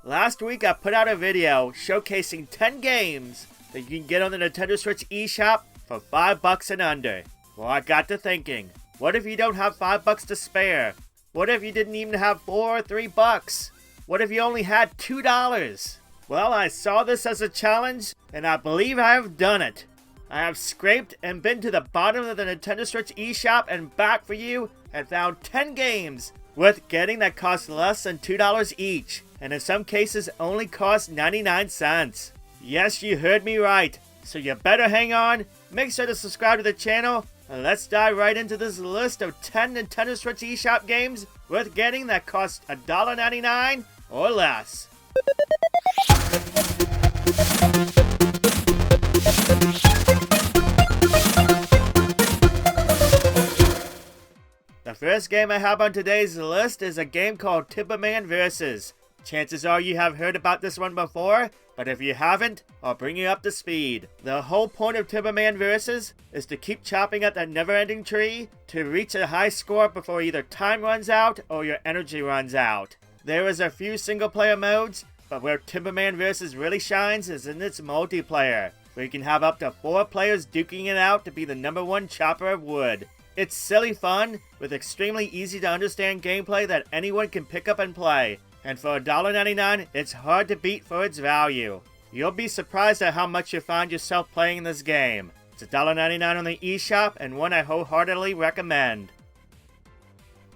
Last week I put out a video showcasing 10 games that you can get on the Nintendo Switch eShop for $5 and under. Well, I got to thinking, what if you don't have $5 to spare? What if you didn't even have $4 or $3? What if you only had $2? Well, I saw this as a challenge, and I believe I have done it. I have scraped and been to the bottom of the Nintendo Switch eShop and back for you, and found 10 games worth getting that cost less than $2 each, and in some cases only cost 99 cents. Yes, you heard me right, so you better hang on, make sure to subscribe to the channel, and let's dive right into this list of 10 Nintendo Switch eShop games worth getting that cost $1.99 or less. The first game I have on today's list is a game called Timberman Vs. Chances are you have heard about this one before, but if you haven't, I'll bring you up to speed. The whole point of Timberman Vs. is to keep chopping at that never-ending tree to reach a high score before either time runs out or your energy runs out. There is a few single-player modes, but where Timberman Vs. really shines is in its multiplayer, where you can have up to 4 players duking it out to be the #1 chopper of wood. It's silly fun, with extremely easy to understand gameplay that anyone can pick up and play, and for $1.99, it's hard to beat for its value. You'll be surprised at how much you find yourself playing this game. It's $1.99 on the eShop, and one I wholeheartedly recommend.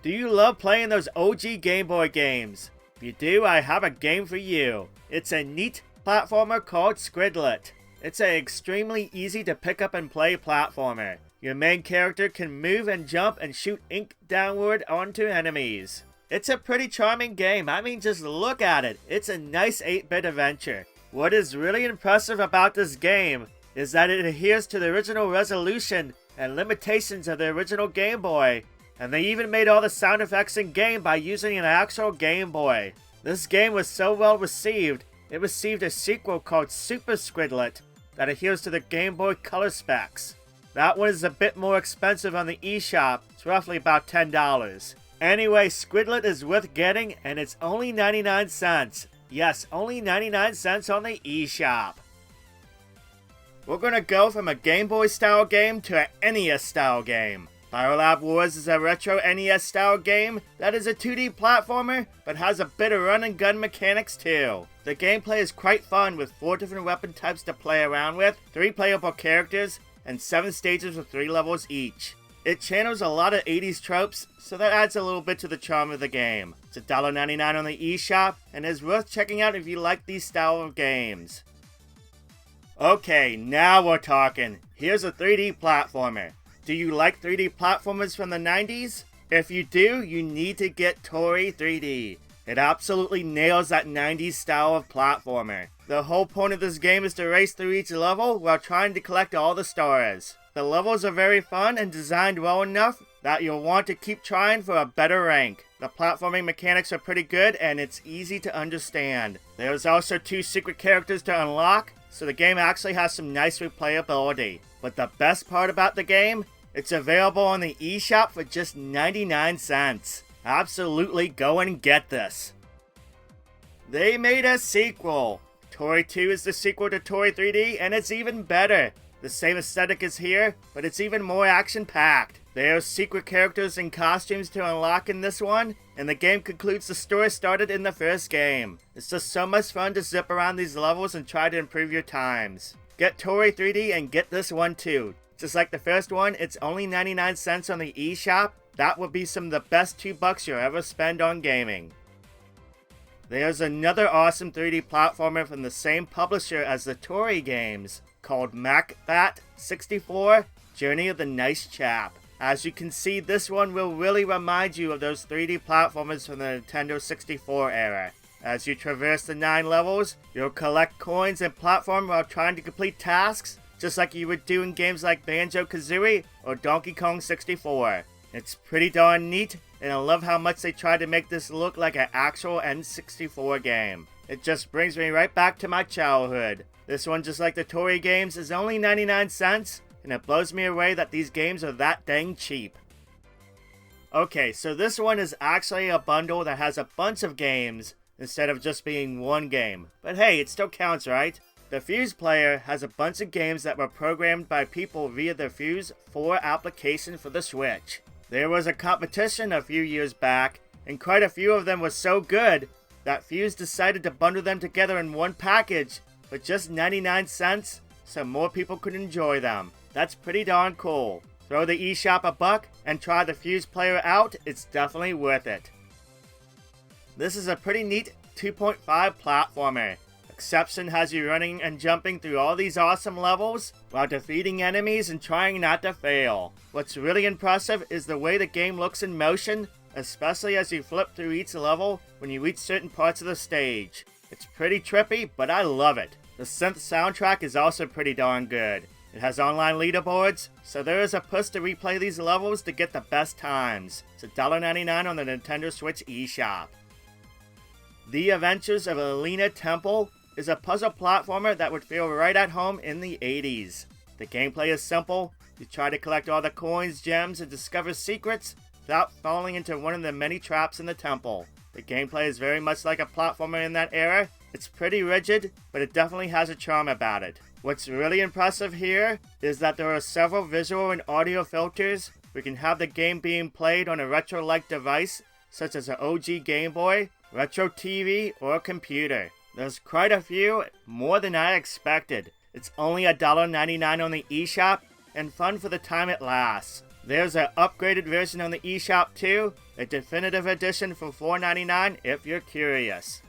Do you love playing those OG Game Boy games? If you do, I have a game for you. It's a neat platformer called Squidlit. It's an extremely easy to pick up and play platformer. Your main character can move and jump and shoot ink downward onto enemies. It's a pretty charming game. I mean, just look at it. It's a nice 8-bit adventure. What is really impressive about this game is that it adheres to the original resolution and limitations of the original Game Boy. And they even made all the sound effects in game by using an actual Game Boy. This game was so well received, it received a sequel called Super Squidlit that adheres to the Game Boy Color specs. That one is a bit more expensive on the eShop. It's roughly about $10. Anyway, Squidlit is worth getting, and it's only 99 cents. Yes, only 99 cents on the eShop. We're gonna go from a Game Boy style game to an NES style game. Biolab Wars is a retro NES style game that is a 2D platformer, but has a bit of run and gun mechanics too. The gameplay is quite fun with 4 different weapon types to play around with, 3 playable characters, and 7 stages with 3 levels each. It channels a lot of 80s tropes, so that adds a little bit to the charm of the game. It's $1.99 on the eShop, and is worth checking out if you like these style of games. Okay, now we're talking. Here's a 3D platformer. Do you like 3D platformers from the 90s? If you do, you need to get Toree 3D. It absolutely nails that 90s style of platformer. The whole point of this game is to race through each level while trying to collect all the stars. The levels are very fun and designed well enough that you'll want to keep trying for a better rank. The platforming mechanics are pretty good and it's easy to understand. There's also 2 secret characters to unlock, so the game actually has some nice replayability. But the best part about the game, it's available on the eShop for just 99 cents. Absolutely go and get this. They made a sequel. Toree 2 is the sequel to Toree 3D, and it's even better. The same aesthetic is here, but it's even more action-packed. There are secret characters and costumes to unlock in this one, and the game concludes the story started in the first game. It's just so much fun to zip around these levels and try to improve your times. Get Toree 3D and get this one too. Just like the first one, it's only 99 cents on the eShop. That would be some of the best $2 you'll ever spend on gaming. There's another awesome 3D platformer from the same publisher as the Toree games, called Macbat 64, Journey of the Nice Chap. As you can see, this one will really remind you of those 3D platformers from the Nintendo 64 era. As you traverse the 9 levels, you'll collect coins and platform while trying to complete tasks, just like you would do in games like Banjo-Kazooie or Donkey Kong 64. It's pretty darn neat, and I love how much they tried to make this look like an actual N64 game. It just brings me right back to my childhood. This one, just like the Toree games, is only 99 cents, and it blows me away that these games are that dang cheap. Okay, so this one is actually a bundle that has a bunch of games instead of just being one game. But hey, it still counts, right? The FUZE Player has a bunch of games that were programmed by people via the FUZE 4 application for the Switch. There was a competition a few years back, and quite a few of them were so good that FUZE decided to bundle them together in one package for just 99 cents so more people could enjoy them. That's pretty darn cool. Throw the EShop a buck and try the FUZE Player out, it's definitely worth it. This is a pretty neat 2.5 platformer. Exception has you running and jumping through all these awesome levels while defeating enemies and trying not to fail. What's really impressive is the way the game looks in motion, especially as you flip through each level when you reach certain parts of the stage. It's pretty trippy, but I love it. The synth soundtrack is also pretty darn good. It has online leaderboards, so there is a push to replay these levels to get the best times. It's $1.99 on the Nintendo Switch eShop. The Adventures of Elena Temple is a puzzle platformer that would feel right at home in the 80s. The gameplay is simple. You try to collect all the coins, gems, and discover secrets without falling into one of the many traps in the temple. The gameplay is very much like a platformer in that era. It's pretty rigid, but it definitely has a charm about it. What's really impressive here is that there are several visual and audio filters. We can have the game being played on a retro-like device, such as an OG Game Boy, retro TV, or computer. There's quite a few, more than I expected. It's only $1.99 on the eShop, and fun for the time it lasts. There's an upgraded version on the eShop too, a definitive edition for $4.99 if you're curious.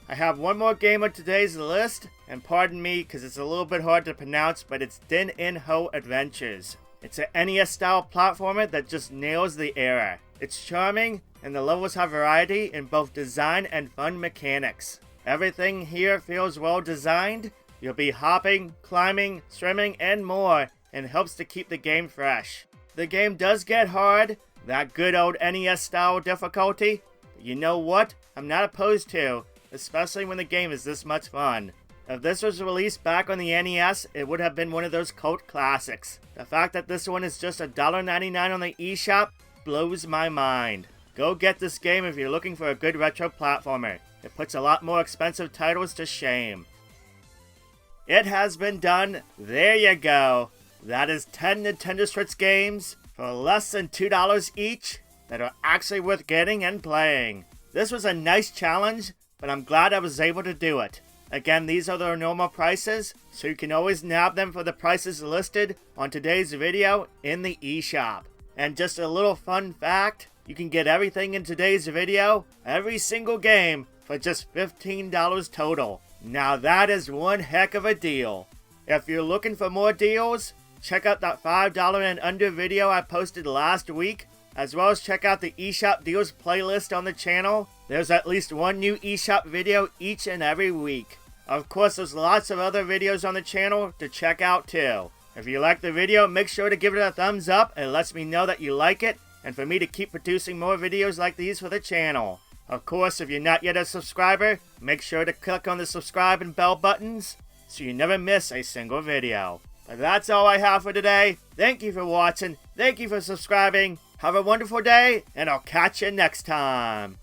I have one more game on today's list, and pardon me because it's a little bit hard to pronounce, but it's Dininho Adventures. It's an NES-style platformer that just nails the era. It's charming, and the levels have variety in both design and fun mechanics. Everything here feels well designed. You'll be hopping, climbing, swimming, and more, and helps to keep the game fresh. The game does get hard, that good old NES-style difficulty. But you know what? I'm not opposed to, especially when the game is this much fun. If this was released back on the NES, it would have been one of those cult classics. The fact that this one is just $1.99 on the eShop blows my mind. Go get this game if you're looking for a good retro platformer. It puts a lot more expensive titles to shame. It has been done. There you go. That is 10 Nintendo Switch games for less than $2 each that are actually worth getting and playing. This was a nice challenge, but I'm glad I was able to do it. Again, these are their normal prices, so you can always nab them for the prices listed on today's video in the eShop. And just a little fun fact, you can get everything in today's video, every single game, for just $15 total. Now that is one heck of a deal. If you're looking for more deals, check out that $5 and under video I posted last week, as well as check out the eShop deals playlist on the channel. There's at least one new eShop video each and every week. Of course, there's lots of other videos on the channel to check out too. If you like the video, make sure to give it a thumbs up. It lets me know that you like it, and for me to keep producing more videos like these for the channel. Of course, if you're not yet a subscriber, make sure to click on the subscribe and bell buttons so you never miss a single video. But that's all I have for today. Thank you for watching. Thank you for subscribing. Have a wonderful day, and I'll catch you next time.